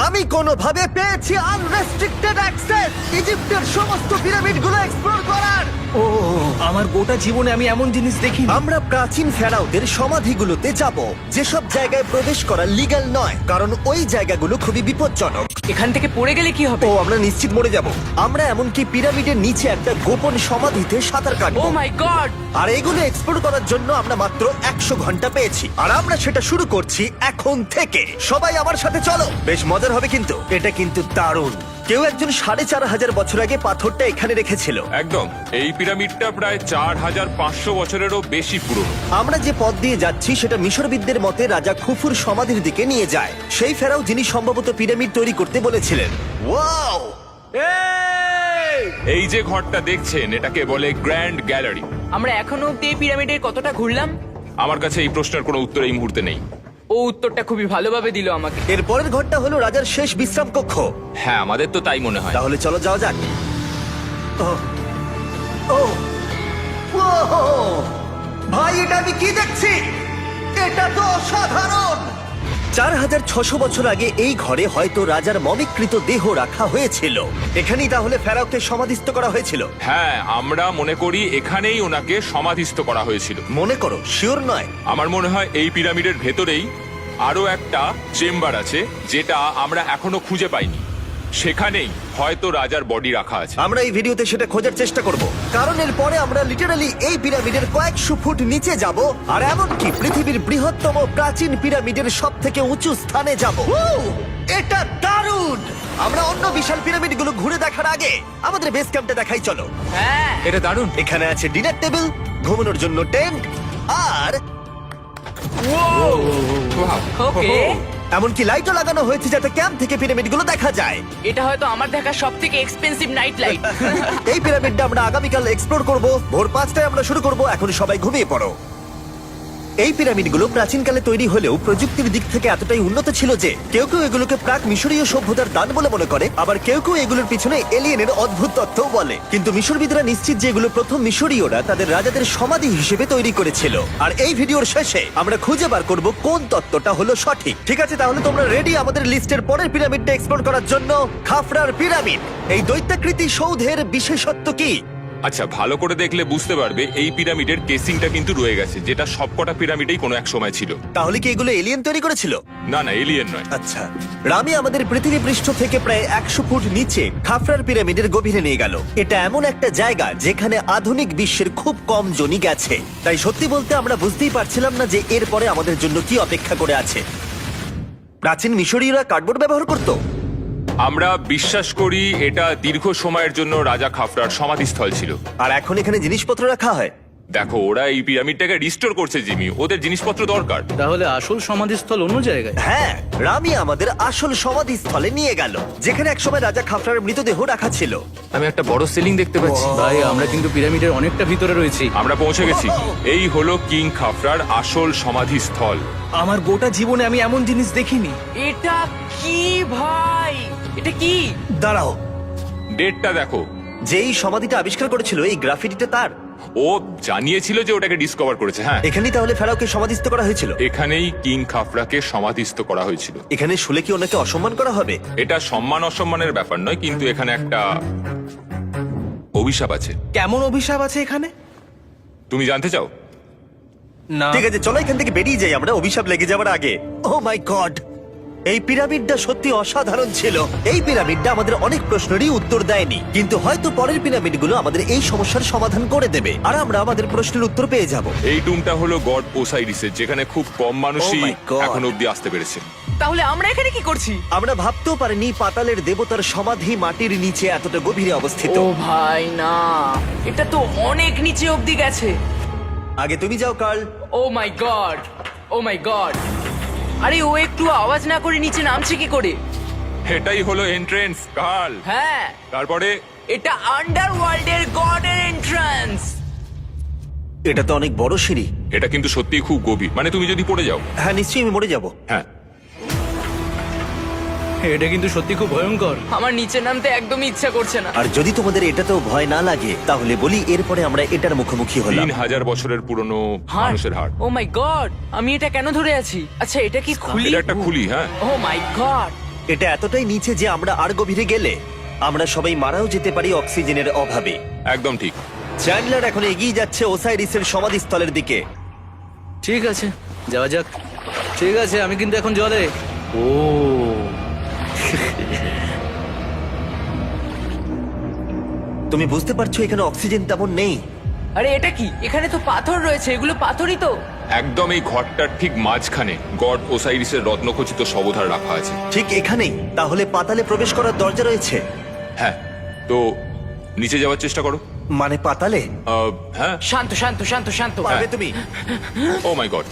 আমি কোনোভাবে পেয়েছি আনরেস্ট্রিক্টেড অ্যাক্সেস ইজিপ্টের সমস্ত পিরামিডগুলো এক্সপ্লোর করার। ও আমার গোটা জীবনে আমি এমন জিনিস দেখিনি। আমরা প্রাচীন ফেরাওদের সমাধিগুলোতে যাব, যেসব জায়গায় প্রবেশ করা লিগ্যাল নয়, কারণ ওই জায়গাগুলো খুবই বিপজ্জনক। এখান থেকে পড়ে গেলে কি হবে? ও আমরা নিশ্চিত মরে যাব। আমরা এমনকি পিরামিডের নিচে একটা গোপন সমাধিতে সাঁতার ও কাটবো। মাই গড! আর এগুলো এক্সপ্লোর করার জন্য আমরা মাত্র 100 ঘন্টা পেয়েছি, আর আমরা সেটা শুরু করছি এখন থেকে। সবাই আমার সাথে চলো, বেশ মজার হবে কিন্তু। এটা কিন্তু দারুণ। কেউ একজন 4500 বছর আগে পাথরটা এখানে রেখেছিল। একদম, এই পিরামিডটা প্রায় 4500 বছরেরও বেশি পুরনো। আমরা যে পথ দিয়ে যাচ্ছি সেটা মিশরবিদদের মতে রাজা খুফুর সমাধির দিকে নিয়ে যায়, সেই ফেরাও যিনি সম্ভবত পিরামিড তৈরি করতে বলেছিলেন। ওয়াও! এই যে ঘরটা দেখছেন, এটাকে বলে গ্র্যান্ড গ্যালারি। আমরা এখনো অব্দি এই পিরামিডের কতটা ঘুরলাম? আমার কাছে এই প্রশ্নের কোনো উত্তর এই মুহূর্তে নেই। ও উত্তরটা খুবই ভালোভাবে দিল আমাকে। এর পরের ঘরটা হলো রাজার শেষ বিশ্রাম কক্ষ। হ্যাঁ, আমাদের তো তাই মনে হয়। তাহলে চলো যাওয়া যাক। ও ও ও ভাই, এটা আমি কি দেখছি? এটা তো অসাধারণ। 4600 বছর আগে এই ঘরে হয়তো রাজার মমিকৃত দেহ রাখা হয়েছিল। এখানেই তাহলে ফেরাওকে সমাধিস্থ করা হয়েছিল। হ্যাঁ, আমরা মনে করি এখানেই ওনাকে সমাধিস্থ করা হয়েছিল। মনে করো, শিওর নয়। আমার মনে হয় এই পিরামিডের ভেতরেই আরো একটা চেম্বার আছে, যেটা আমরা এখনো খুঁজে পাইনি। সেখানেই হয়তো রাজার বডি রাখা আছে। আমরা এই ভিডিওতে সেটা খোঁজার চেষ্টা করব, কারণ এর পরে আমরা লিটারালি এই পিরামিডের কয়েকশো ফুট নিচে যাব, আর এমনকি পৃথিবীর বৃহত্তম প্রাচীন পিরামিডের সব থেকে উঁচু স্থানে যাব। এটা দারুণ! আমরা অন্য বিশাল পিরামিডগুলো ঘুরে দেখার আগে আমাদের বেস ক্যাম্পটা দেখাই চলো। হ্যাঁ, এটা দারুণ। এখানে আছে ডিনার টেবিল, ঘুমানোর জন্য টেন্ট, আর ওকে। এমনকি লাইটও লাগানো হয়েছে যাতে ক্যাম্প থেকে পিরামিডগুলো দেখা যায়। এটা হয়তো আমার দেখা সবথেকে এক্সপেন্সিভ নাইট লাইট। এই পিরামিডটা আমরা আগামীকাল এক্সপ্লোর করব। ভোর 5টায় আমরা শুরু করব। এখন সবাই ঘুমিয়ে পড়ো। এই পিরামিডগুলো প্রাচীনকালে তৈরি হলেও প্রযুক্তির দিক থেকে এতটাই উন্নত ছিল যে কেউ কেউ এগুলোকে প্রাক মিশরীয় সভ্যতার দান বলে মনে করে, আবার কেউ কেউ এগুলোর পিছনে এলিয়েনের অদ্ভুত তথ্যও বলে। কিন্তু মিশরবিদরা নিশ্চিত যে এগুলো প্রথম মিশরীয়রা তাদের রাজাদের সমাধি হিসেবে তৈরি করেছিল। আর এই ভিডিওর শেষে আমরা খুঁজে বার করব কোন তত্ত্বটা হলো সঠিক। ঠিক আছে, তাহলে তোমরা রেডি আমাদের লিস্টের পরের পিরামিডটা এক্সপ্লোর করার জন্য? খাফরার পিরামিড। এই দৈত্যাকৃতি সৌধের বিশেষত্ব কি? আচ্ছা, ভালো করে দেখলে বুঝতে পারবে এই পিরামিডের কেসিংটা কিন্তু রয়ে গেছে, যেটা সবকটা পিরামিডেই কোনো এক সময় ছিল। তাহলে কি এগুলো এলিয়েন তৈরি করেছিল? না না, এলিয়েন নয়। আচ্ছা, রামি আমাদের পৃথিবী পৃষ্ঠ থেকে প্রায় 100 ফুট নিচে খাফরার পিরামিডের গভীরে নিয়ে গেল। এটা এমন একটা জায়গা যেখানে আধুনিক বিশ্বের খুব কম জনই গেছে। তাই সত্যি বলতে আমরা বুঝতেই পারছিলাম না যে এরপরে আমাদের জন্য কি অপেক্ষা করে আছে। প্রাচীন মিশরীয়রা কার্ডবোর্ড ব্যবহার করত। আমরা বিশ্বাস করি এটা দীর্ঘ সময়ের জন্য রাজা খাফরার সমাধিস্থল ছিল। আর এখন এখানে জিনিসপত্র রাখা হয়। দেখো, ওরা এই পিরামিডটাকে রিস্টোর করছে জিমি, ওদের জিনিসপত্র দরকার। তাহলে আসল সমাধিস্থল অন্য জায়গায়? হ্যাঁ, রামি আমাদের আসল সমাধিস্থলে নিয়ে গেল, যেখানে একসময় রাজা খাফরার মৃতদেহ রাখা ছিল। আমি একটা বড় সিলিং দেখতে পাচ্ছি। ভাই, আমরা কিন্তু পিরামিডের অনেকটা ভিতরে রয়েছি। আমরা পৌঁছে গেছি। এই হলো কিং খাফরার আসল সমাধিস্থল। আমার গোটা জীবনে আমি এমন জিনিস দেখিনি। এটা কি ভাই? এটা কি? দাঁড়াও, ডেটটা দেখো। যেই সমাধিটা আবিষ্কার করেছিল এই গ্রাফিটিটা তার। ও জানিয়েছিল যে ওটাকে ডিসকভার করেছে। হ্যাঁ, এখানেই তাহলে ফেরাওকে সমাধিস্থ করা হয়েছিল। এখানেই কিং খাফরাকে সমাধিস্থ করা হয়েছিল। এখানে শুলে কি ওনাকে অসম্মান করা হবে? এটা সম্মান অসম্মানের ব্যাপার নয়, কিন্তু এখানে একটা অভিশাপ আছে। কেমন অভিশাপ আছে এখানে? তুমি জানতে চাও? না। ঠিক আছে, চলো এখান থেকে বেরিয়ে যাই আমরা অভিশাপ লেগে যাওয়ার আগে। ও মাই গড, এই পিরামিডটা সত্যি অসাধারণ ছিল। এই পিরামিডটা আমাদের অনেক প্রশ্নেরই উত্তর দেয়নি, কিন্তু হয়তো পরের পিরামিডগুলো আমাদের এই সমস্যার সমাধান করে দেবে, আর আমরা আমাদের প্রশ্নের উত্তর পেয়ে যাব। এই টুমটা হলো গড ওসাইরিসের, যেখানে খুব কম মানুষই Oh my God! এখন অব্দি আসতে পেরেছে। তাহলে আমরা এখানে কি করছি? আমরা ভাবতেও পারিনি পাতালের দেবতার সমাধি মাটির নিচে এতটা গভীরে অবস্থিত। ও ভাই না, এটা তো অনেক নিচে অব্দি গেছে। আগে তুমি যাও কার্ল। ও মাই গড, ও মাই গড! আরে ও একটু আওয়াজ না করে নিচে নামছে কি করে? এটাই হলো এন্ট্রেন্স, কাল। হ্যাঁ, তারপরে এটা আন্ডারওয়ার্ল্ডের গডের এন্ট্রান্স। এটা তো অনেক বড় সিঁড়ি। এটা কিন্তু সত্যিই খুব গভীর, মানে তুমি যদি পড়ে যাও। হ্যাঁ, নিশ্চয়ই আমি মরে যাব। হ্যাঁ, এটা কিন্তু সত্যি খুব ভয়ঙ্কর। আমার নিচে নামতে একদমই ইচ্ছা করছে না। আর যদি তোমাদের এটাতেও ভয় না লাগে তাহলে বলি এরপরে আমরা এটার মুখোমুখি হলাম। 3000 বছরের পুরনো হার্ট, মানুষের হাড়। ও মাই গড! আমি এটা কেন ধরে আছি? আচ্ছা, এটা কি খুলি? এটা একটা খুলি। হ্যাঁ, ও মাই গড! এটা এতটাই নিচে যে আমরা আর গভীরে গেলে আমরা সবাই মারাও যেতে পারি অক্সিজেনের অভাবে। একদম ঠিক। চ্যান্ডলার এখন এগিয়ে যাচ্ছে ওসাইরিসের সমাধিস্থলের দিকে। ঠিক আছে, যাওয়া যাক। ঠিক আছে, আমি কিন্তু এখন জলে। ও তুমি বুঝতে পারছো এখানে অক্সিজেন তেমন নেই। আরে এটা কি? এখানে তো পাথর রয়েছে, এগুলো পাথরই তো। একদম এই ঘরটার ঠিক মাঝখানে গড ওসাইরিসের রত্নখচিত শবধার রাখা আছে। ঠিক এখানেই তাহলে পাতালে প্রবেশ করার দরজা রয়েছে? হ্যাঁ, তো নিচে যাওয়ার চেষ্টা করো। মানে পাতালে? হ্যাঁ। শান্ত শান্ত শান্ত শান্ত। পারবে তুমি? ও মাই গড।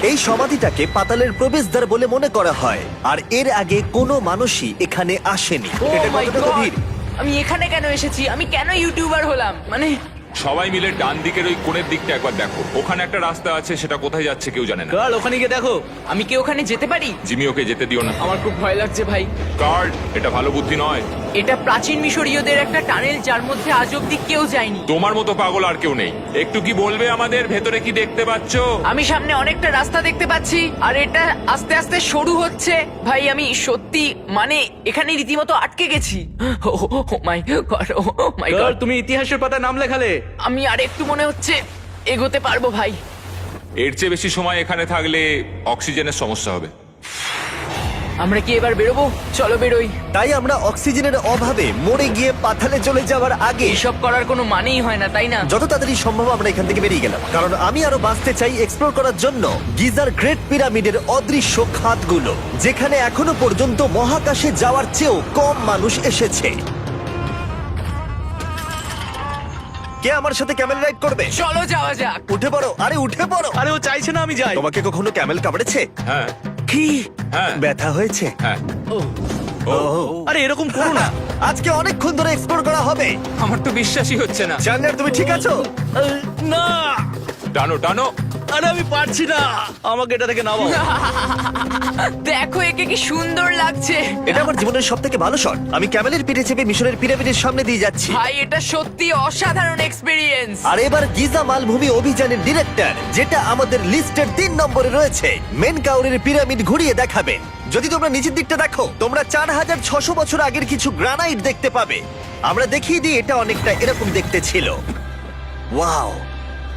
এই সমাধিটাকে পাতালের প্রবেশদ্বার বলে মনে করা হয়, আর এর আগে কোনো মানুষই এখানে আসেনি। Oh এটা my কতটা God! গভীর? আমি এখানে কেন এসেছি? আমি কেন ইউটিউবার হলাম? মানে সবাই মিলে ডান দিকের ওই কোণের দিকটা একবার দেখো। ওখানে একটা রাস্তা আছে, সেটা কোথায় যাচ্ছে কেউ জানে না। কার্ল, ওখানে গিয়ে দেখো। আমি কি ওখানে যেতে পারি? জিমি, ওকে যেতে দিও না। আমার খুব ভয় লাগছে ভাই। কার্ড, এটা ভালো বুদ্ধি নয়। এটা প্রাচীন মিশরীয়দের একটা টানেল যার মধ্যে আজ অব্দি কেউ যায়নি। তোমার মতো পাগল আর কেউ নেই। একটু কি বলবে আমাদের ভেতরে কি দেখতে পাচ্ছো? আমি সামনে অনেকটা রাস্তা দেখতে পাচ্ছি, আর এটা আস্তে আস্তে সরু হচ্ছে। ভাই আমি সত্যি মানে এখানে রীতিমতো আটকে গেছি। ও মাই গড, ও মাই কার্ল, গড। তুমি ইতিহাসের পাতা নাম লেখালে। আমি আর একটু মনে হচ্ছে এগোতে পারবো ভাই। এর চেয়ে বেশি সময় এখানে থাকলে অক্সিজেনের সমস্যা হবে। আমরা কি এবার বেরোবো? চলো বেরোই। তাই আমরা অক্সিজেনের অভাবে মরে গিয়ে পাতালে চলে যাওয়ার আগে এসব করার কোনো মানেই হয় না, তাই না? যত তাড়াতাড়ি সম্ভব আমরা এখান থেকে বেরিয়ে গেলাম, কারণ আমি আরো বাঁচতে চাই এক্সপ্লোর করার জন্য গিজার গ্রেট পিরামিডের অদৃশ্য খাতগুলো, যেখানে এখনো পর্যন্ত মহাকাশে যাওয়ার চেয়েও কম মানুষ এসেছে। কে আমার সাথে ক্যামেল রাইড করবে? চলো যাওয়া যাক। উঠে পড়ো, আরে উঠে পড়ো। আরে ও চাইছে না আমি যাই। তোমাকে কখনো ক্যামেল কামড়েছে? হ্যাঁ। কি হ্যাঁ। ব্যথা হয়েছে? হ্যাঁ। আরে এরকম করো না। আজকে অনেকক্ষণ ধরে এক্সপ্লোর করা হবে। আমার তো বিশ্বাসই হচ্ছে না। জানলার তুমি ঠিক আছো? না, টানো টানো। আরে আমি পারছি না, আমাকে এটা থেকে নামাও। দেখো একে কি সুন্দর লাগছে। এটা আমার জীবনের সব থেকে ভালো শট। আমি ক্যামেলের পিঠে চেপে মিশরের পিরামিডের সামনে দিয়ে যাচ্ছি। ভাই এটা সত্যি অসাধারণ এক্সপিরিয়েন্স। আর এবার গিজা মালভূমি অভিযানের ডিরেক্টর, যেটা আমাদের লিস্টের 3 নম্বরে রয়েছে, মেনকাউরের পিরামিড ঘুরিয়ে দেখাবেন। যদি তোমরা নিচের দিকটা দেখো, তোমরা 4600 বছর আগের কিছু গ্রানাইট দেখতে পাবে। আমরা দেখিয়ে দিই, এটা অনেকটা এরকম দেখতে ছিল। ওয়াও!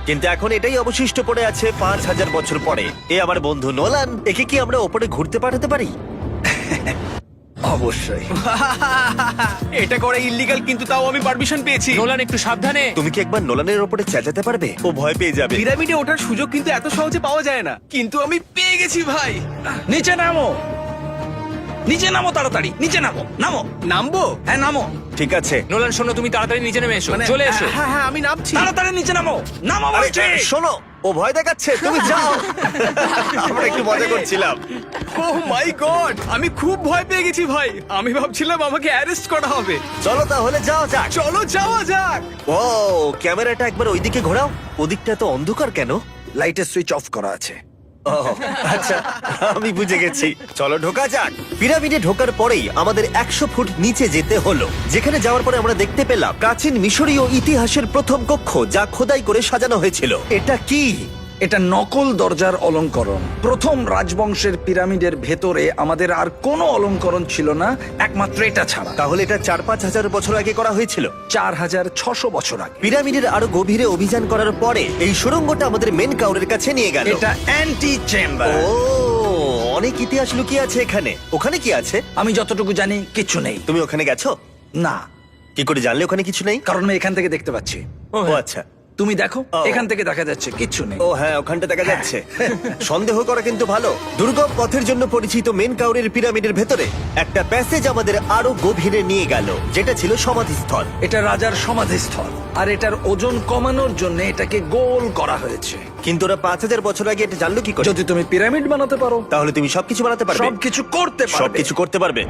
কিন্তু এখন এটাই অবশিষ্ট পড়ে আছে 5000 বছর পরে। এ আমার বন্ধু নোলান, একে কি আমরা ওপরে ঘুরতে পাঠাতে পারি? অবশ্যই। এটা করা ইল্লিগাল, কিন্তু তাও আমি পারমিশন পেয়েছি। নোলান একটু সাবধানে। তুমি কি একবার নোলানের ওপরে চেঁচাতে পারবে? ও ভয় পেয়ে যাবে। পিরামিডে ওঠার সুযোগ কিন্তু এত সহজে পাওয়া যায় না, কিন্তু আমি পেয়ে গেছি ভাই। নিচে নামো, নিচে নামো, তাড়াতাড়ি নিচে নামো, নামো। নামবো? হ্যাঁ নামো, ঠিক আছে। নোলান শোনো, তুমি তাড়াতাড়ি নিচে নেমে এসো। চলে এসো। হ্যাঁ হ্যাঁ, আমি নামছি। তাড়াতাড়ি নিচে নামো, নামো আরে, বলছি। শোনো, ও ভয় দেখাচ্ছে, তুমি যাও। আমরা একটু মজা করছিলাম। ও মাই গড, আমি খুব ভয় পেয়ে গেছি ভাই। আমি ভাবছিলাম আমাকে অ্যারেস্ট করা হবে। চলো তাহলে যাওয়া যাক। চলো যাওয়া যাক। ও, ক্যামেরাটা একবার ওইদিকে ঘোরাও। ওদিকটা তো অন্ধকার কেন? লাইটের সুইচ অফ করা আছে। ও, আচ্ছা, আমি বুঝে গেছি। চলো ঢোকা যাক। পিরামিডে ঢোকার পরেই আমাদের 100 ফুট নিচে যেতে হলো, যেখানে যাওয়ার পরে আমরা দেখতে পেলাম প্রাচীন মিশরীয় ইতিহাসের প্রথম কক্ষ, যা খোদাই করে সাজানো হয়েছিল। এটা কি? এটা নকল দরজার অলঙ্করণ। প্রথম রাজবংশের পিরামিডের ভেতরে আমাদের আর কোনো অলঙ্করণ ছিল না, একমাত্র এটা ছাড়া। তাহলে এটা 4-5 হাজার বছর আগে করা হয়েছিল। 4600 বছর আগে। পিরামিডের আরো গভীরে অভিযান করার পরে এই সুড়ঙ্গটা আমাদের মেন কাউরের কাছে নিয়ে গেল। এটা অ্যান্টি চেম্বার। ও, অনেক ইতিহাস লুকিয়ে আছে এখানে। ওখানে কি আছে? আমি যতটুকু জানি কিচ্ছু নেই। তুমি ওখানে গেছো? না, কি করে জানলে ওখানে কিছু নেই? কারণ আমি এখান থেকে দেখতে পাচ্ছি। ও আচ্ছা। তুমি দেখো, ও। এখান থেকে দেখা যাচ্ছে কিচ্ছু নেই। ও হ্যাঁ, ওখানটা দেখা যাচ্ছে। সন্দেহ করা কিন্তু ভালো। দুর্গম পথের জন্য পরিচিত মেন কাউরের পিরামিডের ভেতরে একটা প্যাসেজ আমাদের আরো গভীরে নিয়ে গেল, যেটা ছিল সমাধিস্থল। এটা রাজার সমাধিস্থল, আর এটার ওজন কমানোর জন্য এটাকে গোল করা হয়েছে। কিন্তু ওরা 5000 বছর আগে এটা জানলো কি করে? যদি তুমি পিরামিড বানাতে পারো, তাহলে তুমি সবকিছু বানাতে পারবে। সবকিছু করতে পারবে। সবকিছু করতে পারবে।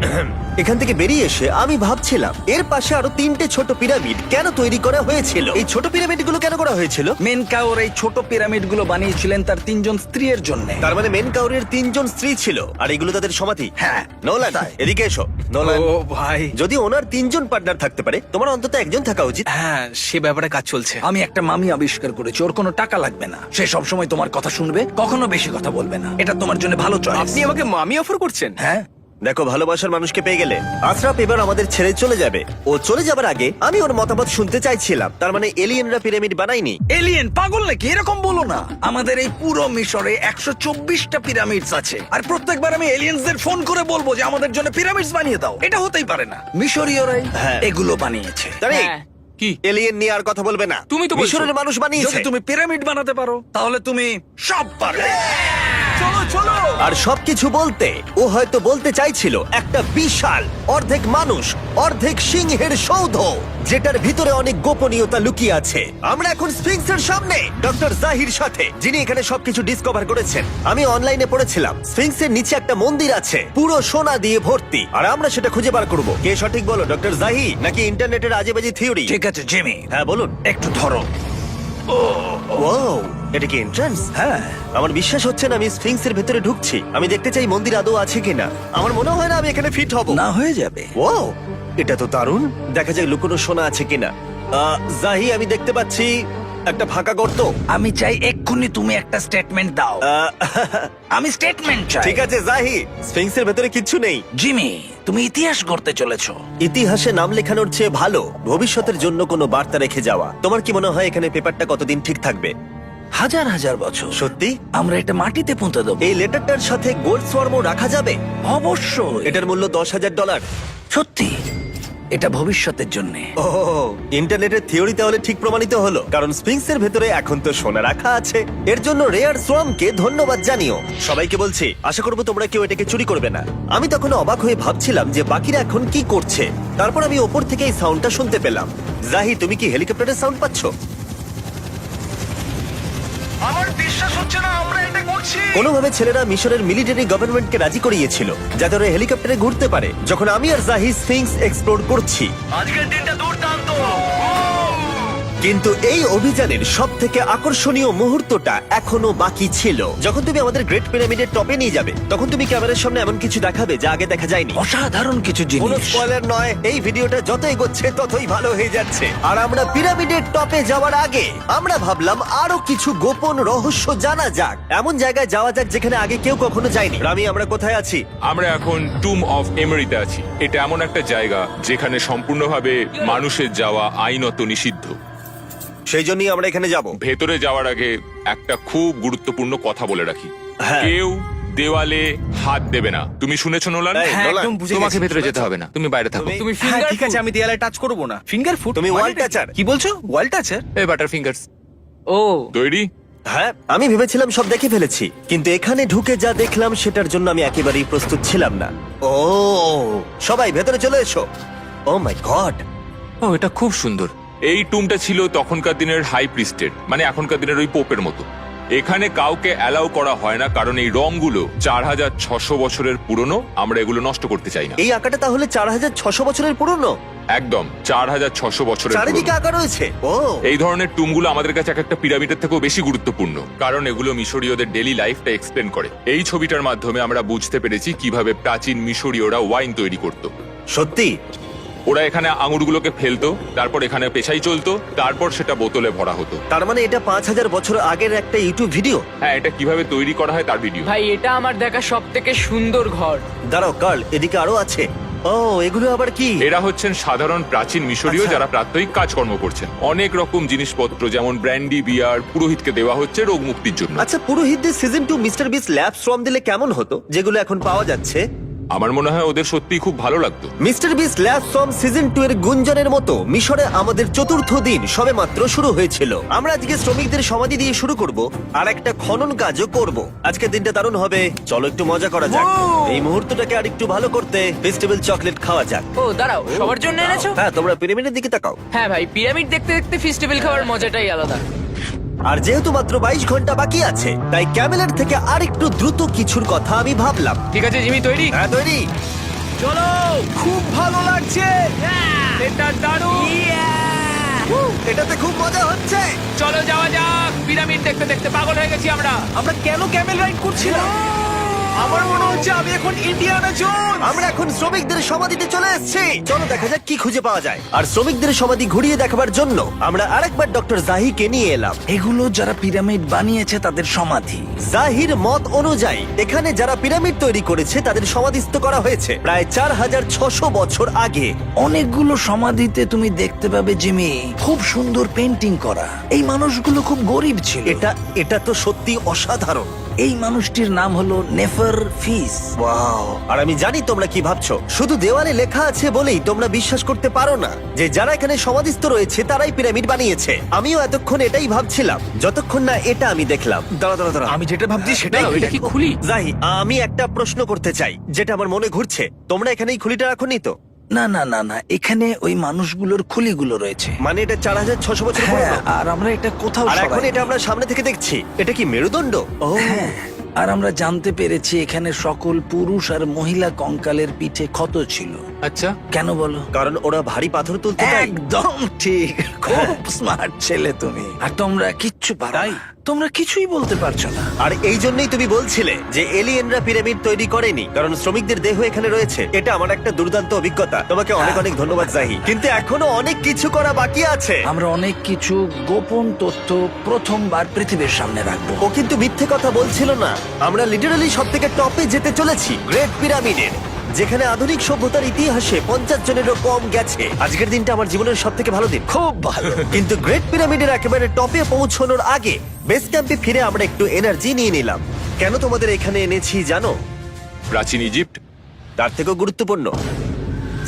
এখান থেকে বেরিয়ে এসে আমি ভাবছিলাম, এর পাশে আরো 3টে ছোট পিরামিড কেন তৈরি করা হয়েছিল? এই ছোট পিরামিডগুলো কেন করা হয়েছিল? মেনকাওর এই ছোট পিরামিডগুলো বানিয়েছিলেন তার 3 জন স্ত্রীর জন্য। তার মানে মেন কাউরের 3 জন স্ত্রী ছিল, আর এগুলো তাদের সমাধি। হ্যাঁ। নোলান, এদিকে এসো। নোলান, ও ভাই। যদি ওনার 3 জন পার্টনার থাকতে পারে, তোমার অন্তত একজন থাকা উচিত। হ্যাঁ, সে ব্যাপারে কাজ চলছে। আমি একটা মামি আবিষ্কার করেছি, ওর কোনো টাকা লাগবে না। সে সব সময় তোমার কথা শুনবে, কখনো বেশি কথা বলবে না। এটা তোমার জন্য ভালো চয়েস। আপনি আমাকে মামি অফার করছেন? হ্যাঁ, দেখো, ভালোবাসার মানুষকে পেয়ে গেলে। আশরাফ এবার আমাদের ছেড়ে চলে যাবে। ও চলে যাবার আগে আমি ওর মতামত শুনতে চাইছিলাম। তার মানে এলিয়েনরা পিরামিড বানায়নি? এলিয়েন পাগল নাকি? এরকম বলো না। আমাদের এই পুরো মিশরে 124টা পিরামিডস আছে, আর প্রত্যেকবার আমি এলিয়েন্সদের ফোন করে বলবো যে আমাদের জন্য পিরামিডস বানিয়ে দাও। এটা হতেই পারে না। মিশরীয়রাই হ্যাঁ। এগুলো বানিয়েছে। তারে, হ্যাঁ। কি এলিয়েন নিয়ে আর কথা বলবে না। তুমি তো বলছো। মিশরের মানুষ বানিয়েছে। যদি তুমি পিরামিড বানাতে পারো তাহলে তুমি সব পারবে। চলো চলো। আর সবকিছু বলতে ও হয়তো বলতে চাইছিল একটা বিশাল অর্ধেক মানুষ অর্ধেক সিংহের সৌধ, যেটার ভিতরে অনেক গোপনীয়তা লুকিয়ে আছে। আমরা এখন স্ফিংসের সামনে ডক্টর জাহির সাথে, যিনি এখানে সবকিছু ডিসকভার করেছেন। আমি অনলাইনে পড়েছিলাম স্ফিংসের নিচে একটা মন্দির আছে পুরো সোনা দিয়ে ভর্তি, আর আমরা সেটা খুঁজে বার করব। কে সঠিক বলো, ডক্টর জাহি নাকি ইন্টারনেটের আজেবাজি থিওরি? ঠিক আছে জিমি, হ্যাঁ বলুন। একটু ধরো। ওয়াও, এটা কি এন্ট্রান্স? হ্যাঁ, আমার বিশ্বাস হচ্ছে না আমি স্ফিংসের ভেতরে ঢুকছি। আমি দেখতে চাই মন্দির আদৌ আছে কিনা। আমার মনে হয় না আমি এখানে ফিট হব। না হয়ে যাবে। ও, এটা তো দারুণ। দেখা যায় লুকোনো সোনা আছে কিনা। জাহি, আমি দেখতে পাচ্ছি একটা ফাঁকা গর্ত। আমি চাই এক্ষুনি তুমি একটা স্টেটমেন্ট দাও। আহ, আমি স্টেটমেন্ট চাই। ঠিক আছে জাহি, স্ফিংসের ভেতরে কিচ্ছু নেই। জিমি, তুমি ইতিহাস গড়তে চলেছো। ইতিহাসে নাম লেখানোর চেয়ে ভালো ভবিষ্যতের জন্য কোনো বার্তা রেখে যাওয়া। তোমার কি মনে হয় এখানে পেপারটা কতদিন ঠিক থাকবে? হাজার হাজার বছর। সত্যি? আমরা এটা মাটিতে পুঁতে দেবো। এই লেটারটার সাথে গোল্ড সোয়ার্মও রাখা যাবে? অবশ্যই। এটার মূল্য $10,000। সত্যি, এটা ভবিষ্যতের জন্য। ও, ইন্টারনেটের থিওরি তাহলে ঠিক প্রমাণিত হলো, কারণ স্পিংসের ভেতরে এখন তো সোনা রাখা আছে। এর জন্য রেয়ার সোয়ামকে ধন্যবাদ জানিও। সবাইকে বলছি, আশা করবো তোমরা কেউ এটাকে চুরি করবে না। আমি তখন অবাক হয়ে ভাবছিলাম যে বাকিরা এখন কি করছে। তারপর আমি ওপর থেকে এই সাউন্ডটা শুনতে পেলাম। জাহি, তুমি কি হেলিকপ্টারের সাউন্ড পাচ্ছ? আমার বিশ্বাস হচ্ছে না আমরা এটা করছি। কোনোভাবে ছেলেরা মিশরের মিলিটারি গভর্নমেন্টকে রাজি করিয়েছিল যাতে ওরা হেলিকপ্টারে ঘুরতে পারে যখন আমি আর জাহি স্ফিংস এক্সপ্লোর করছি। আজকের দিনটা দুর্দান্ত। কিন্তু এই অভিযানের সব থেকে আকর্ষণীয় মুহূর্তটা এখনো বাকি ছিল। যখন তুমি আমাদের গ্রেট পিরামিডের টপে নিয়ে যাবে তখন তুমি ক্যামেরার সামনে এমন কিছু দেখাবে যা আগে দেখা যায়নি। অসাধারণ কিছু কোনো জিনিস। স্পয়লার নয়, এই ভিডিওটা যত এগোচ্ছে ততই ভালো হয়ে যাচ্ছে। আর আমরা পিরামিডের টপে যাওয়ার আগে আমরা ভাবলাম আরো কিছু গোপন রহস্য জানা যাক। এমন জায়গায় যাওয়া যাক যেখানে আগে কেউ কখনো যায়নি। রামি, আমরা কোথায় আছি? আমরা এখন টুম অফ এমেরিতে আছি। এটা এমন একটা জায়গা যেখানে সম্পূর্ণভাবে মানুষের যাওয়া আইনত নিষিদ্ধ। সেই জন্যই আমরা এখানে যাব। ভেতরে যাওয়ার আগে একটা খুব গুরুত্বপূর্ণ কথা বলে রাখি, হ্যাঁ। কেউ দেওয়ালে হাত দেবে না। তুমি শুনেছো নোলান? এই, হ্যাঁ, নোলান, একদম বুঝে তোমাকে গেছি। ভেতরে যেতে হবে না, তুমি বাইরে থাকো। তুমি হ্যাঁ, ফিঙ্গার ঠিক আছে, আমি দেয়ালে টাচ করব না। Finger food? তুমি wall toucher? কি বলছো? ওয়াল টাচার? এই বাটার ফিঙ্গারস। ও তৈরি? হ্যাঁ, আমি ভেবেছিলাম সব দেখে ফেলেছি, কিন্তু এখানে ঢুকে যা দেখলাম সেটার জন্য আমি একেবারেই প্রস্তুত ছিলাম না। ও, সবাই ভেতরে চলে এসো। ও মাই গড, ও, এটা খুব সুন্দর। এই টুমটা ছিল তখনকার দিনের হাই প্রিস্টেড, মানে এখনকার দিনের ওই পোপের মতো। এখানে কাউকে অ্যালাউ করা হয় না কারণ এই রংগুলো 4600 বছরের পুরনো। আমরা এগুলো নষ্ট করতে চাই না। এই আঁকাটা তাহলে 4600 বছরের পুরনো? একদম 4600 বছরের চারিদিকে পুরনো। আঁকা রয়েছে। ও, এই ধরনের টুমগুলো আমাদের কাছে এক একটা পিরামিডের থেকেও বেশি গুরুত্বপূর্ণ, কারণ এগুলো মিশরীয়দের ডেইলি লাইফটা এক্সপ্লেন করে। এই ছবিটার মাধ্যমে আমরা বুঝতে পেরেছি কিভাবে প্রাচীন মিশরীয়রা ওয়াইন তৈরি করত। সত্যি? ওরা এখানে আঙুরগুলোকে ফেলতো, তারপর এখানে পেশাই চলতো, তারপর সেটা বোতলে ভরা হতো। তার মানে এটা 5000 বছর আগের একটা ইউটিউব ভিডিও? হ্যাঁ, এটা কিভাবে তৈরি করা হয় তার ভিডিও। ভাই, এটা আমার দেখা সব থেকে সুন্দর ঘর। দাঁড়াও কার্ল, এদিকে আরো আছে। ও, এগুলো আবার কি? এরা হচ্ছেন সাধারণ প্রাচীন মিশরীয় আচ্ছা। যারা প্রাত্যহিক কাজকর্ম করছেন। অনেক রকম জিনিসপত্র যেমন ব্র্যান্ডি, বিয়ার পুরোহিতকে দেওয়া হচ্ছে রোগ মুক্তির জন্য। আচ্ছা, পুরোহিতদের সিজন 2 মিস্টার বিস ল্যাব সোয়াম দিলে কেমন হতো, যেগুলো এখন পাওয়া যাচ্ছে? আমার মনে হয় ওদের সত্যিই খুব ভালো লাগতো। মিস্টার বিস ল্যাব সোয়াম সিজন 2 এর গুঞ্জনের মতো মিশরে আমাদের চতুর্থ দিন সবেমাত্র শুরু হয়েছিল। আমরা আজকে শ্রমিকদের সমাধি দিয়ে শুরু করব আর একটা খনন কাজও করব। আজকের দিনটা দারুণ হবে, চলো একটু মজা করা যাক। এই মুহূর্তটাকে আরেকটু ভালো করতে ফেস্টিভ্যাল চকলেট খাওয়া যাক। ও দাঁড়াও, সবার জন্য এনেছো? হ্যাঁ, তোমরা পিরামিডের দিকে তাকাও। হ্যাঁ ভাই, পিরামিড দেখতে দেখতে ফেস্টিভ্যাল খাওয়ার মজাটাই আলাদা। আর যেহেতু মাত্র 22 ঘন্টা বাকি আছে তাই ক্যামেলের থেকে আরেকটু দ্রুত কিছুর কথা আমি ভাবলাম। ঠিক আছে জিমি, তৈরি? হ্যাঁ, তৈরি। চলো, খুব ভালো লাগছে। এটা দারুণ। এটাতে খুব মজা হচ্ছে। চলো যাওয়া যাক। পিরামিড দেখতে দেখতে পাগল হয়ে গেছি আমরা। আমরা কেন ক্যামেল রাইড করছিলাম? আমার মনে হচ্ছে আমি এখন ইন্ডিয়ানা জোনস। আমরা এখন শ্রমিকদের সমাধিতে চলে এসেছি। চলো দেখা যাক কি খুঁজে পাওয়া যায়। আর শ্রমিকদের সমাধি ঘুরিয়ে দেখাবার জন্য আমরা আরেকবার ডক্টর জাহিকে নিয়ে এলাম। এগুলো যারা পিরামিড বানিয়েছে তাদের সমাধি। জাহির মত অনুযায়ী এখানে যারা পিরামিড তৈরি করেছে তাদের সমাধিস্থ করা হয়েছে প্রায় 4600 বছর আগে। অনেকগুলো সমাধিতে তুমি দেখতে পাবে জিমি খুব সুন্দর পেন্টিং করা। এই মানুষগুলো খুব গরিব ছিল। এটা তো সত্যি অসাধারণ। এই মানুষটির নাম হলো নেফার ফিস। ওয়াও! আর আমি জানি তোমরা কি ভাবছো। শুধু দেওয়ালে লেখা আছে বলেই তোমরা বিশ্বাস করতে পারো না যে যারা এখানে সমাধিস্থ রয়েছে তারাই পিরামিড বানিয়েছে। আমিও এতক্ষণ এটাই ভাবছিলাম যতক্ষণ না এটা আমি দেখলাম। দাঁড়া আমি যেটা ভাবছি সেটাই দাঁড়াও, এটা কি খুলি? জাহি, আমি একটা প্রশ্ন করতে চাই যেটা আমার মনে ঘুরছে। তোমরা এখানে এই খুলিটা রাখোনি তো? না না না না, এখানে ওই মানুষগুলোর খুলিগুলো রয়েছে। মানে এটা 4600 বছর হ্যাঁ, পুরনো। আর আমরা এটা কোথাও আর এখন সরাইনি। এটা আমরা সামনে থেকে দেখছি। এটা কি মেরুদণ্ড? ও হ্যাঁ, আর আমরা জানতে পেরেছি এখানে সকল পুরুষ আর মহিলা কঙ্কালের পিঠে ক্ষত ছিল। আচ্ছা, কেন বলো? কারণ ওরা ভারী পাথর তুলতে তাই। একদম ঠিক, খুব স্মার্ট ছেলে তুমি। আর তোমরা কিচ্ছু পারো না। তোমরা কিছুই বলতে পারছো না। আর এই জন্যই তুমি বলছিলে যে এলিয়েনরা পিরামিড তৈরি করেনি কারণ শ্রমিকদের দেহ এখানে রয়েছে। এটা আমার একটা দুর্দান্ত অভিজ্ঞতা। তোমাকে অনেক অনেক ধন্যবাদ জাহি। কিন্তু এখনো অনেক কিছু করা বাকি আছে। আমরা অনেক কিছু গোপন তথ্য প্রথমবার পৃথিবীর সামনে রাখবো। ও কিন্তু মিথ্যে কথা বলছিল না। আমরা লিটারালি সব থেকে টপে যেতে চলেছি, গ্রেট পিরামিডের, যেখানে আধুনিক সভ্যতার ইতিহাসে 50 জনেরও কম গেছে। আজকের দিনটা আমার জীবনের সব থেকে ভালো দিন। খুব ভালো। কিন্তু গ্রেট পিরামিডের একেবারে টপে পৌঁছানোর আগে বেস ক্যাম্পে ফিরে আমরা একটু এনার্জি নিয়ে নিলাম। কেন তোমাদের এখানে এনেছি জানো? প্রাচীন ইজিপ্ট। তার থেকেও গুরুত্বপূর্ণ,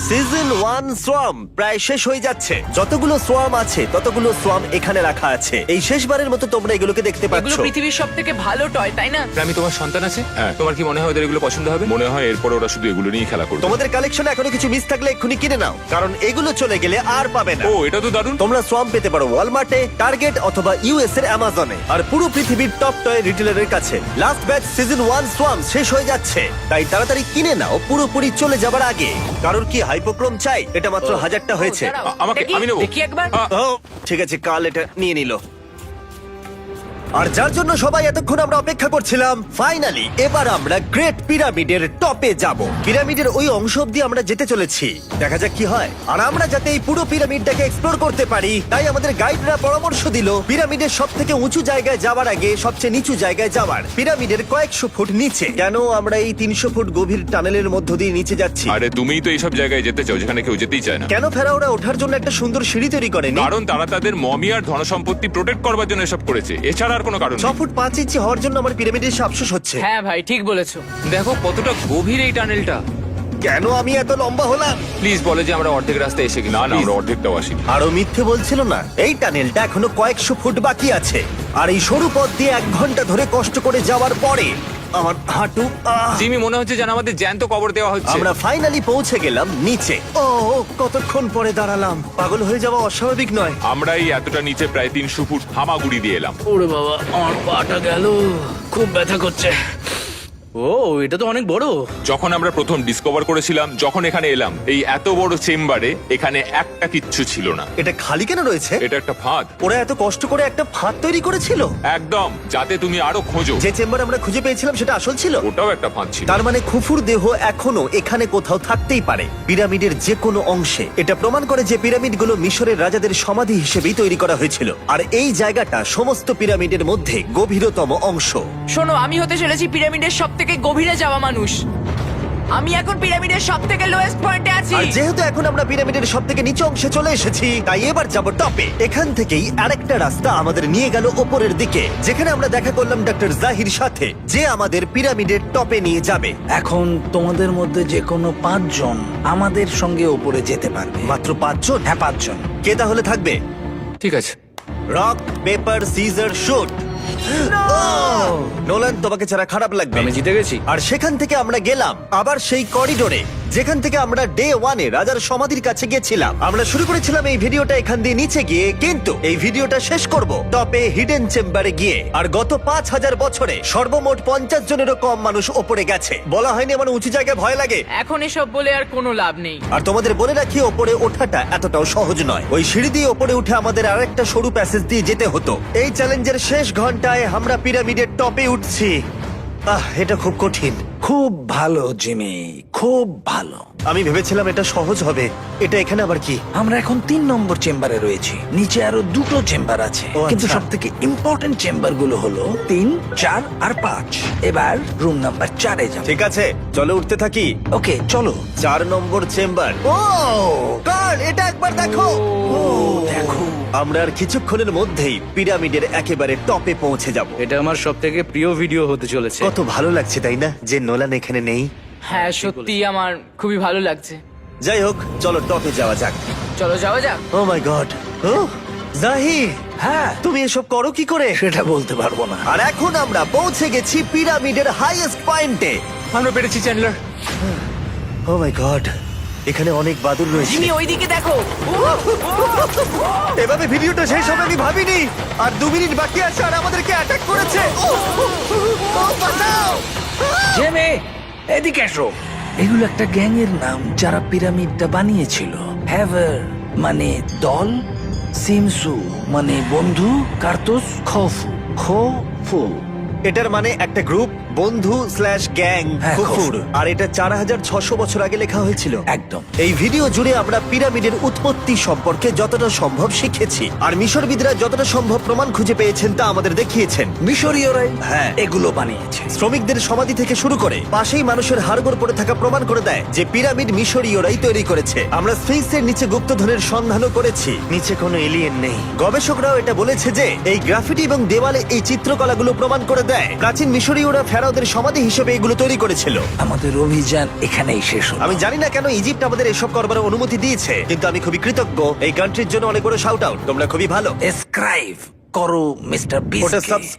সিজন 1 সোয়াম প্রায় শেষ হয়ে যাচ্ছে। যতগুলো সোয়াম আছে ততগুলো সোয়াম এখানে রাখা আছে। এই শেষবারের মতো তোমরা এগুলোকে দেখতে এগুলো পাচ্ছ। পৃথিবীর সব থেকে ভালো টয়, তাই না? আমি তোমার সন্তান আছে? হ্যাঁ। তোমার কি মনে হয় ওদের এগুলো পছন্দ হবে? মনে হয় এরপর ওরা শুধু এগুলো নিয়ে খেলা করবে। তোমাদের কালেকশনে এখনো কিছু মিস থাকলে এক্ষুনি কিনে নাও, কারণ এগুলো চলে গেলে আর পাবে না। ও, এটা তো দারুণ। তোমরা সোয়াম পেতে পারো ওয়ালমার্টে, টার্গেট অথবা ইউএস এর অ্যামাজনে, আর পুরো পৃথিবীর টপ টয় রিটেলারের কাছে। লাস্ট ব্যাচ সিজন 1 সোয়াম শেষ হয়ে যাচ্ছে, তাই তাড়াতাড়ি কিনে নাও পুরোপুরি চলে যাবার আগে। কারোর কি হাইপোক্রোম চাই? এটা মাত্র 1000টা হয়েছে। ও, দাঁড়াও, আমাকে- দেখি, আমি নেবো। দেখি একবার। ও ঠিক আছে, কাল এটা নিয়ে নিল। আর যার জন্য সবাই এতক্ষণ আমরা অপেক্ষা করছিলাম, ফাইনালি এবার আমরা গ্রেট পিরামিডের টপে যাব। পিরামিডের ওই অংশ অব্দি আমরা যেতে চলেছি, দেখা যাক কি হয়। আর আমরা যাতে এই পুরো পিরামিডটাকে এক্সপ্লোর করতে পারি, তাই আমাদের গাইডরা পরামর্শ দিল পিরামিডের সব থেকে উঁচু জায়গায় যাওয়ার আগে সবচেয়ে নিচু জায়গায় যাওয়ার, পিরামিডের কয়েকশো ফুট নিচে। কেন আমরা এই 300 ফুট গভীর টানেলের মধ্য দিয়ে নিচে যাচ্ছি? আরে তুমিই তো এইসব জায়গায় যেতে চাও যেখানে কেউ যেতেই চায় না। কেন ফেরাওরা ওঠার জন্য একটা সুন্দর সিঁড়ি তৈরি করেনি? কারণ তারা তাদের মমি আর ধনসম্পত্তি প্রোটেক্ট করবার জন্য এসব করেছে, এছাড়া আর কোনো কারণ 6 নেই। ফুট 5 ইঞ্চি হওয়ার জন্য আমার পিরামিডের এসে আফসোস হচ্ছে। হ্যাঁ ভাই, ঠিক বলেছো। দেখো কতটা গভীর এই টানেলটা। কেন আমি এত লম্বা হলাম? প্লিজ বলে যে আমরা অর্ধেক রাস্তায় এসে গেছি। না না, আমরা অর্ধেকটাও আসিনি। আরো মিথ্যে বলছিল না। এই টানেলটা এখনো কয়েকশো ফুট বাকি আছে, আর এই সরু পথ দিয়ে 1 ঘন্টা ধরে কষ্ট করে যাওয়ার পরে আমার হাঁটু জিমি, মনে হচ্ছে যেন আমাদের জ্যান্ত কবর দেওয়া হচ্ছে। আমরা ফাইনালি পৌঁছে গেলাম নিচে। ও কতক্ষণ পরে দাঁড়ালাম, পাগল হয়ে যাওয়া অস্বাভাবিক নয়। আমরা এই এতটা নিচে প্রায় 300 ফুট হামাগুড়ি দিয়ে এলাম। ওরে বাবা, আমার পাটা গেল, খুব ব্যথা করছে। ও, এটা তো অনেক বড়। যখন আমরা প্রথম ডিসকভার করেছিলাম, যখন এখানে এলাম, এই এত বড় চেম্বারে এখানে একটা কিচ্ছু ছিল না। এটা খালি কেন রয়েছে? এটা একটা ফাঁদ। ওরা এত কষ্ট করে একটা ফাঁদ তৈরি করেছিল একদম, যাতে তুমি আরো খোঁজো। যে চেম্বার আমরা খুঁজে পেয়েছিলাম সেটা আসল ছিল। ওটাও একটা ফাঁদ ছিল। তার মানে খুফুর দেহ এখনো এখানে কোথাও থাকতেই পারে, পিরামিডের যে কোনো অংশে। এটা প্রমাণ করে যে পিরামিডগুলো মিশরের রাজাদের সমাধি হিসেবেই তৈরি করা হয়েছিল, আর এই জায়গাটা সমস্ত পিরামিডের মধ্যে গভীরতম অংশ। শোনো, আমি হতে চলেছি পিরামিডের সব থেকে গভীরে যাওয়া মানুষ। আমি এখন পিরামিডের সব থেকে লোয়েস্ট পয়েন্টে আছি। আর যেহেতু এখন আমরা পিরামিডের সব থেকে নিচু অংশে চলে এসেছি, তাই এবার যাব টপে। এখান থেকেই আরেকটা রাস্তা আমাদের নিয়ে গেল ওপরের দিকে, যেখানে আমরা দেখা করলাম ডক্টর জাহির সাথে, যে আমাদের পিরামিডের টপে নিয়ে যাবে। এখন তোমাদের মধ্যে যে কোনো 5 জন আমাদের সঙ্গে ওপরে যেতে পারবে। মাত্র 5 জন? হ্যাঁ, 5 জন। কে তাহলে থাকবে? ঠিক আছে। Rock paper scissor shoot. Nolan, তোমাকে ছাড়া খারাপ লাগবে। আমি জিতে গেছি। আর সেখান থেকে আমরা গেলাম আবার সেই করিডোরে যেখান থেকে আমরা ডে 1 এ রাজার সমাধির কাছে গেছিলাম। আমরা শুরু করেছিলাম এই ভিডিওটা এখান দিয়ে নিচে গিয়ে, কিন্তু এই ভিডিওটা শেষ করব টপে হিডেন চেম্বারে গিয়ে। আর গত 5000 বছরে সর্বমোট 50 জনেরও কম মানুষ ওপরে গেছে। বলা হয়নি আমার উঁচু জায়গায় ভয় লাগে? এখন এসব বলে আর কোনো লাভ নেই। আর তোমাদের বলে রাখি, ওপরে ওঠাটা এতটাও সহজ নয়। ওই সিঁড়ি দিয়ে ওপরে উঠে আমাদের আরেকটা সরু প্যাসেজ দিয়ে যেতে হতো। এই চ্যালেঞ্জের শেষ ঘন্টায় আমরা পিরামিডের টপে উঠছি। এটা খুব কঠিন। খুব ভালো জিমি, খুব ভালো। আমি ভেবেছিলাম এটা সহজ হবে। এটা এখানে আবার কি? আমরা এখন 3 নম্বর চেম্বারে রয়েছি। নিচে আরো 2টো চেম্বার আছে, ও, কিন্তু আচ্ছা। সব থেকে ইম্পর্টেন্ট চেম্বার গুলো হলো 3, 4 আর 5। এবার রুম নাম্বার 4-এ যাব। ঠিক আছে, চলো উঠতে থাকি। ওকে চলো। 4 নম্বর চেম্বার। ও কার্ল, এটা একবার দেখো। দেখো, আমরা আর কিছুক্ষণের মধ্যেই পিরামিডের একেবারে টপে পৌঁছে যাব। এটা আমার সব থেকে প্রিয় ভিডিও হতে চলেছে। কত ভালো লাগছে তাই না, যে নোলান এখানে নেই। হ্যাঁ সত্যি আমার খুবই ভালো লাগছে। যাই হোক, চলো টপে যাওয়া যাক। চলো যাওয়া যাক। ও মাই গড, ও জাহি, হ্যাঁ তুমি এসব করো কি করে? সেটা বলতে পারবো না। আর এখন আমরা পৌঁছে গেছি পিরামিডের হাইয়েস্ট পয়েন্টে। আমরা পেরেছি চ্যান্ডলার। ও মাই গড, এখানে অনেক বাদুড় রয়েছে। জিমি ওইদিকে দেখো। এভাবে ভিডিওটা শেষ হবে আমি ভাবিনি। আর 2 মিনিট বাকি আছে আর আমাদেরকে অ্যাটাক করেছে। ও, বাঁচাও! জেমে, এদিকে এসো। এগুলো একটা গ্যাং এর নাম যারা পিরামিডটা বানিয়েছিল। হ্যাভার মানে দল, সিমসু মানে বন্ধু, কার্তুস খোফু খোফু। এটার মানে একটা গ্রুপ, বন্ধু স্ল্যাশ গ্যাং, হ্যাঁ, কুকুর। কুকুর। আর এটা 4600 বছর আগে লেখা হয়েছিল। একদম। এই ভিডিও জুড়ে আমরা পিরামিডের উৎপত্তি সম্পর্কে যতটা সম্ভব শিখেছি, আর মিশরবিদরা যতটা সম্ভব প্রমাণ খুঁজে পেয়েছেন তা আমাদের দেখিয়েছেন। মিশরীয়রাই হ্যাঁ। এগুলো বানিয়েছে। শ্রমিকদের সমাধি থেকে শুরু করে পাশেই মানুষের হাড়গোড় পড়ে থাকা প্রমাণ করে দেয় যে পিরামিড মিশরীয়রাই তৈরি করেছে। আমরা স্ফিংসের নিচে গুপ্তধনের সন্ধানও করেছি, নিচে কোনো এলিয়েন নেই। গবেষকরাও এটা বলেছে যে এই গ্রাফিটি এবং দেওয়ালে এই চিত্রকলাগুলো প্রমাণ করে দেয় প্রাচীন মিশরীয়রা ফেরাওদের সমাধি হিসেবে এগুলো তৈরি করেছিল। আমাদের অভিযান এখানেই শেষ হলো। আমি জানি না কেন ইজিপ্ট আমাদের এসব করবার অনুমতি দিয়েছে, কিন্তু আমি খুবই কৃতজ্ঞ। এই কান্ট্রির জন্য অনেক বড় শাউট আউট, তোমরা খুবই ভালো। এসক্রাইব করো মিস্টার ওটা বিস্ট।